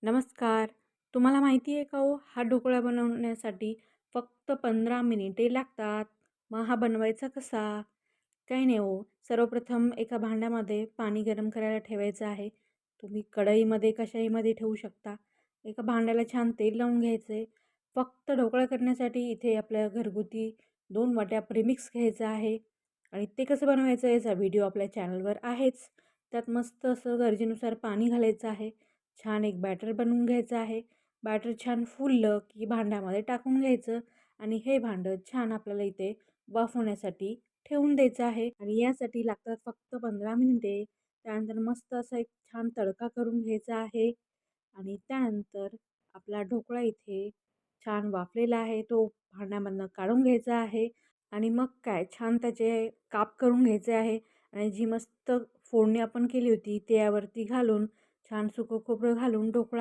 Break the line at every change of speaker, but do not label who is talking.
नमस्कार. तुम्हाला माहिती आहे का हो, हा ढोकळा बनवण्यासाठी फक्त 15 मिनिटे लागतात. मग हा बनवायचा कसा? काही नाही हो. सर्वप्रथम एका भांड्यामध्ये पाणी गरम करायला ठेवायचं आहे. तुम्ही कढईमध्ये, कशाईमध्ये ठेवू शकता. एका भांड्याला छान तेल लावून घ्यायचं आहे. फक्त ढोकळा करण्यासाठी इथे आपल्या घरगुती 2 वाट्या प्रीमिक्स घ्यायचं आहे आणि ते कसं बनवायचं याचा व्हिडिओ आपल्या चॅनलवर आहेच. त्यात मस्त असं गरजेनुसार पाणी घालायचं आहे. छान एक बॅटर बनवून घ्यायचं आहे. बॅटर छान फुललं की भांड्यामध्ये टाकून घ्यायचं आणि हे भांडं छान आपल्याला इथे वाफवण्यासाठी ठेवून द्यायचं आहे आणि यासाठी लागतात फक्त 15 मिनिटे. त्यानंतर मस्त असा एक छान तडका करून घ्यायचा आहे आणि त्यानंतर आपला ढोकळा इथे छान वाफलेला आहे. तो भांड्यामधनं काढून घ्यायचा आहे आणि मग काय छान त्याचे काप करून घ्यायचे आहे आणि जी मस्त फोडणी आपण केली होती त्यावरती घालून छान सुकं खोबरं घालून ढोकळा